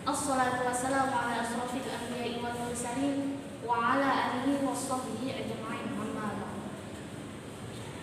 Assalatu wassalamu ala asrafil anbiya'i wal mursalin wa ala alihi washabbihi ajma'in.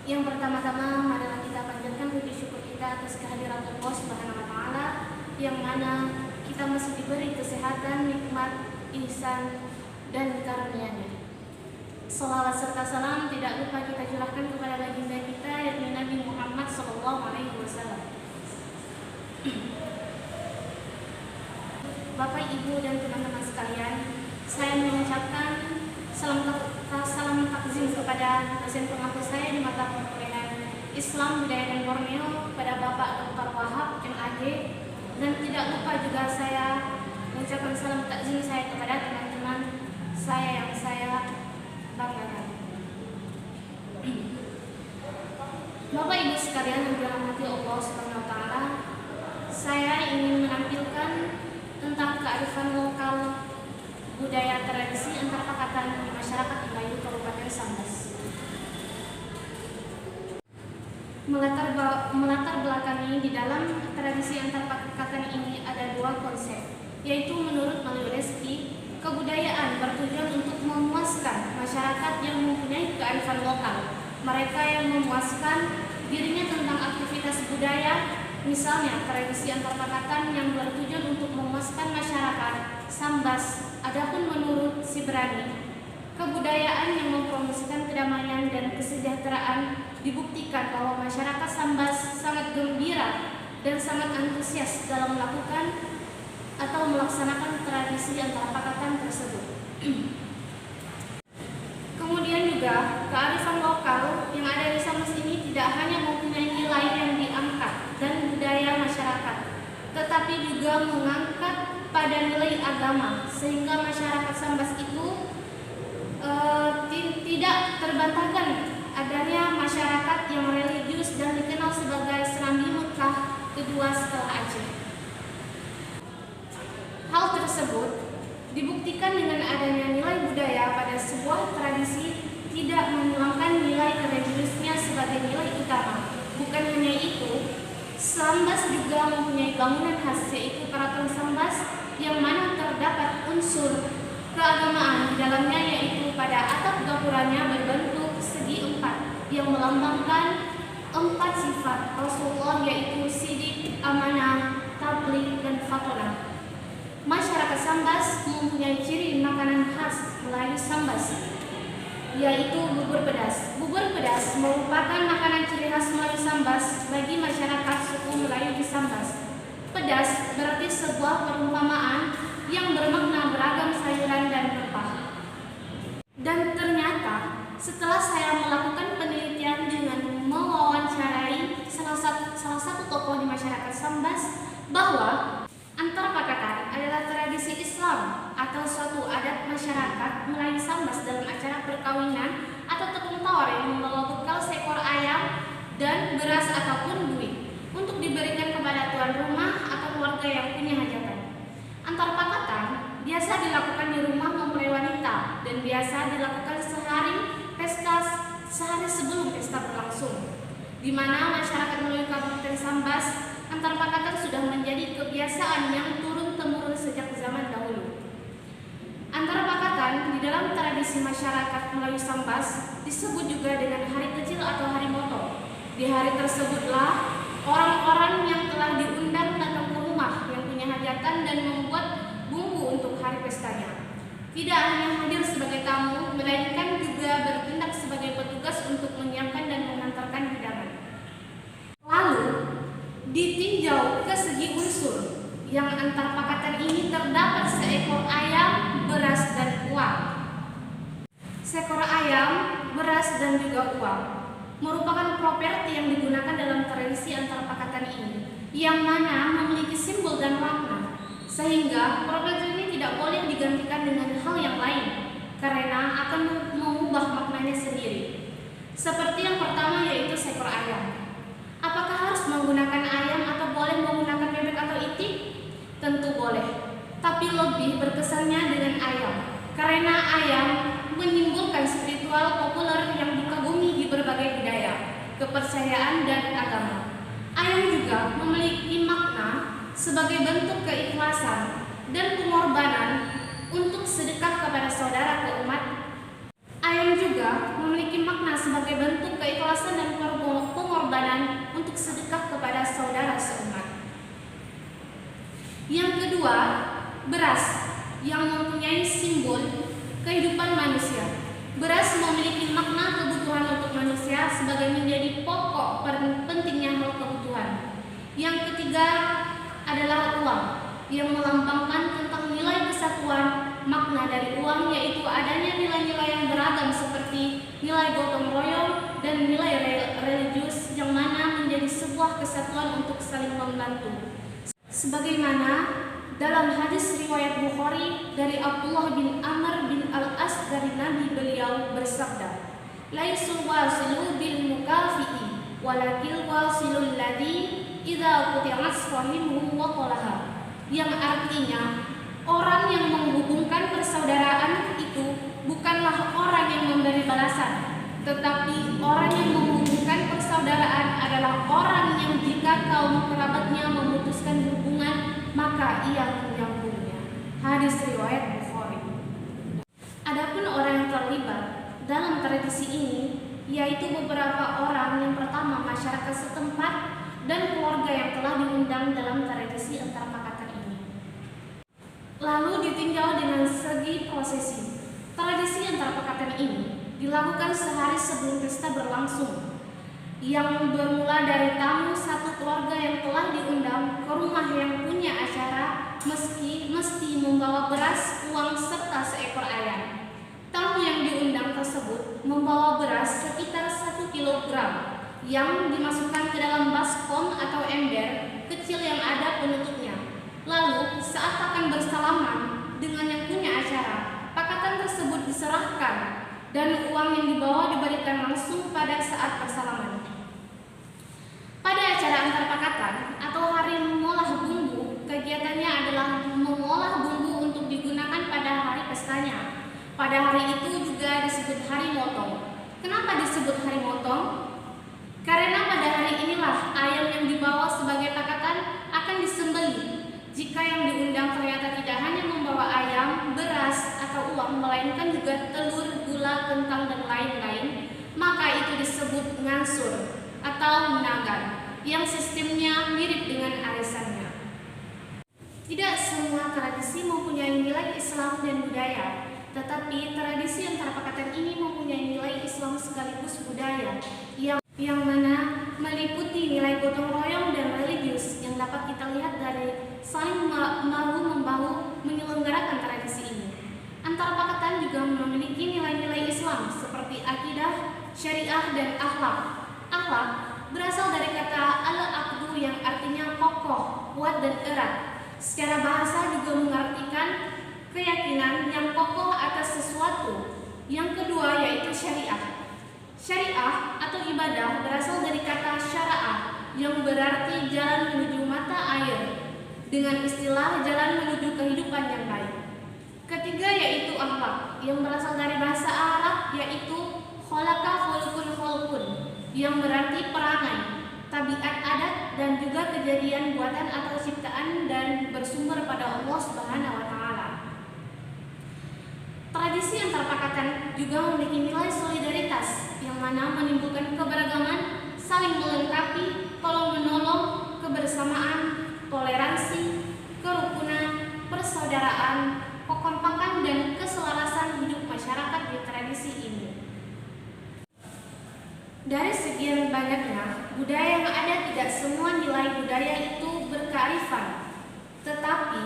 Yang pertama-tama marilah kita panjatkan puji syukur kita atas kehadiran Allah Subhanahu wa taala yang mana kita masih diberi kesehatan, nikmat, ihsan dan karunia-Nya. Salawat serta salam tidak lupa kita curahkan kepada baginda kita yakni Nabi Muhammad sallallahu alaihi wasallam. Bapak, Ibu dan teman-teman sekalian, saya mengucapkan salam takzim kepada dosen pengampus saya di mata kuliah Islam, Budaya dan Borneo pada Bapak Dr. Wahab MAG, dan tidak lupa juga saya mengucapkan salam takzim saya kepada teman-teman saya yang saya banggakan. Bapak Ibu sekalian yang dirahmati Allah Subhanahu wa taala, saya ingin menampilkan tentang kearifan lokal budaya tradisi antar pakatan di masyarakat Melayu Kabupaten Sambas. Melatar belakangi di dalam tradisi antar pakatan ini ada dua konsep, yaitu menurut Malioreski, kebudayaan bertujuan untuk memuaskan masyarakat yang mempunyai kearifan lokal. Mereka yang memuaskan dirinya tentang aktivitas budaya, misalnya tradisi antar pakatan yang bertujuan untuk memuaskan masyarakat Sambas. Adapun menurut Sibrani, kebudayaan yang mempromosikan kedamaian dan kesejahteraan dibuktikan bahwa masyarakat Sambas sangat gembira dan sangat antusias dalam melakukan atau melaksanakan tradisi antar pakatan tersebut. Kemudian juga kearifan lokal yang ada di Sambas ini tidak hanya mempunyai nilai yang diangkat dan budaya masyarakat, tetapi juga mengangkat pada nilai agama, sehingga masyarakat Sambas itu tidak terbantahkan adanya masyarakat yang religius dan dikenal sebagai Serambi Mekah kedua setelah Aceh. Hal tersebut dibuktikan dengan adanya nilai budaya pada sebuah tradisi tidak menghilangkan nilai religiusnya sebagai nilai utama. Bukan hanya itu, Sambas juga mempunyai bangunan khas, yaitu Keraton Sambas, yang mana terdapat unsur keagamaan di dalamnya, yaitu pada atap gapuranya berbentuk segi empat yang melambangkan empat sifat Rasulullah, yaitu sidik, amanah, tabligh, dan fatonah. Masyarakat Sambas mempunyai ciri makanan khas Melayu Sambas, yaitu bubur pedas. Bubur pedas merupakan makanan ciri khas Melayu Sambas bagi masyarakat suku Melayu di Sambas. Pedas berarti sebuah perumpamaan yang bermakna beragam sayuran dan rempah. Dan ternyata setelah saya melakukan penelitian dengan mewawancarai salah satu tokoh di masyarakat Sambas, bahwa antar pakatan adalah tradisi Islam atau suatu adat masyarakat Melayu Sambas dalam acara perkawinan atau tepung tawar yang membawa bekal seekor ayam dan beras ataupun duit untuk diberikan kepada tuan rumah atau keluarga yang punya hajatan. Antar pakatan biasa dilakukan di rumah mempelai wanita dan biasa dilakukan sehari sebelum pesta berlangsung, di mana masyarakat Melayu Kabupaten Sambas antar pakatan sudah menjadi kebiasaan yang turun-temurun sejak zaman dahulu. Antar pakatan di dalam tradisi masyarakat Melayu Sambas disebut juga dengan hari kecil atau hari moto. Di hari tersebutlah orang-orang yang telah diundang datang ke rumah yang punya hajatan dan membuat bumbu untuk hari pestanya. Tidak hanya hadir sebagai tamu, melainkan juga bertindak sebagai petugas untuk menyiapkan dan mengantarkan hidangan. Lalu ditinjau ke segi unsur yang antar pakatan ini terdapat seekor ayam, beras, dan uang. Seekor ayam, beras, dan juga uang merupakan properti yang digunakan dalam tradisi antar pakatan ini, yang mana memiliki simbol dan makna, sehingga properti ini tidak boleh digantikan dengan hal yang lain karena akan mengubah maknanya sendiri. Seperti yang pertama, yaitu seekor ayam. Apakah harus menggunakan ayam atau boleh menggunakan bebek atau itik? Tentu boleh, tapi lebih berkesannya dengan ayam, karena ayam menyimpulkan spiritual populer yang dikagumi di berbagai budaya, kepercayaan, dan agama. Ayam juga memiliki makna sebagai bentuk keikhlasan dan pengorbanan untuk sedekah kepada saudara keumat. Ayam juga memiliki makna sebagai bentuk keikhlasan dan pengorbanan untuk sedekah kepada saudara seumat. Yang kedua, beras yang mempunyai simbol kehidupan manusia. Beras memiliki makna kebutuhan untuk manusia sebagai menjadi pokok pentingnya hal kebutuhan. Yang ketiga adalah uang yang melambangkan tentang nilai kesatuan. Makna dari uang yaitu adanya nilai-nilai yang beragam seperti nilai gotong royong dan nilai religius yang mana menjadi sebuah kesatuan untuk saling membantu. Sebagaimana dalam hadis riwayat Bukhari dari Abdullah bin Amr bin Al-As dari Nabi, beliau bersabda, "Laisul wasilu bil mukafi'i walakil wasilul ladzi idza quti'at rahimuhu wa qalaha." Yang artinya, orang yang menghubungkan persaudaraan itu bukanlah orang yang memberi balasan, tetapi orang yang menghubungkan persaudaraan adalah orang yang jika kaum kerabatnya memutuskan hubungan, maka ia menyambungnya. Hadis riwayat Bukhari. Adapun orang yang terlibat dalam tradisi ini yaitu beberapa orang. Yang pertama, masyarakat setempat dan keluarga yang telah diundang dalam tradisi antarpakatan ini. Lalu ditinjau dengan segi prosesi. Tradisi antarpakatan ini dilakukan sehari sebelum pesta berlangsung, yang bermula dari tamu satu keluarga yang telah diundang ke rumah yang punya acara mesti membawa beras, uang, serta seekor ayam. Tamu yang diundang tersebut membawa beras sekitar 1 kilogram yang dimasukkan ke dalam baskom atau ember kecil yang ada penutupnya. Lalu saat akan bersalaman dengan yang punya acara, pakatan tersebut diserahkan dan uang yang dibawa diberikan langsung pada saat bersalaman. Pada acara antarpakatan atau hari mengolah bumbu, kegiatannya adalah mengolah bumbu untuk digunakan pada hari pestanya. Pada hari itu juga disebut hari motong. Kenapa disebut hari motong? Karena pada hari inilah ayam yang dibawa sebagai pakatan akan disembelih. Jika yang diundang ternyata tidak hanya membawa ayam, beras, atau uang, melainkan juga telur, gula, kentang, dan lain-lain, maka itu disebut ngansur atau nagan, yang sistemnya mirip dengan arisannya. Tidak semua tradisi mempunyai nilai Islam dan budaya, tetapi tradisi antarpakatan ini mempunyai nilai Islam sekaligus budaya, yang mana meliputi nilai gotong royong dan religius yang dapat kita lihat dari saling bahu-membahu menyelenggarakan tradisi ini. Antarpakatan juga memiliki nilai-nilai Islam seperti akidah, syariah, dan akhlak. Akhlak berasal dari kata al-aqdu yang artinya kokoh, kuat, dan erat. Secara bahasa juga mengartikan keyakinan yang kokoh atas sesuatu. Yang kedua yaitu syariah. Syariah atau ibadah berasal dari kata syara'ah yang berarti jalan menuju mata air, dengan istilah jalan menuju kehidupan yang baik. Ketiga yaitu akhlak yang berasal dari bahasa Arab yaitu khalaqa khulqun, yang berarti perangai, tabiat adat, dan juga kejadian buatan atau ciptaan dan bersumber pada Allah Subhanahu wa Ta'ala. Tradisi antarpakatan juga memiliki nilai solidaritas yang mana menimbulkan keberagaman, saling melengkapi, tolong-menolong, kebersamaan, toleransi, kerukunan, persaudaraan, kekompakan, dan keselarasan hidup masyarakat di tradisi ini. Dari sekian banyaknya budaya yang ada, tidak semua nilai budaya itu berkearifan, tetapi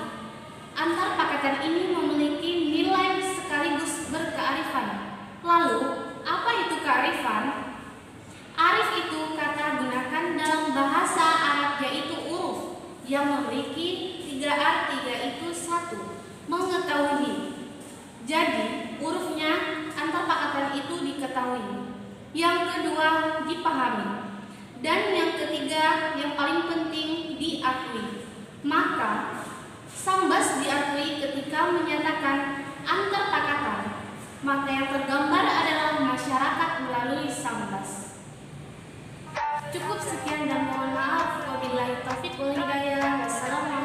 antarpakatan ini memiliki nilai sekaligus berkearifan. Lalu, apa itu kearifan? Arif itu kata gunakan dalam bahasa Arab yaitu uruf, yang memiliki 3 arti yaitu 1. Mengetahui. Jadi, urufnya antarpakatan itu diketahui. Yang kedua, dipahami. Dan yang ketiga, yang paling penting, diakui. Maka Sambas diakui ketika menyatakan antarpakatan, maka yang tergambar adalah masyarakat melalui Sambas. Cukup sekian dan mohon maaf. Wabillahi taufiq wal hidayah. Wassalamualaikum.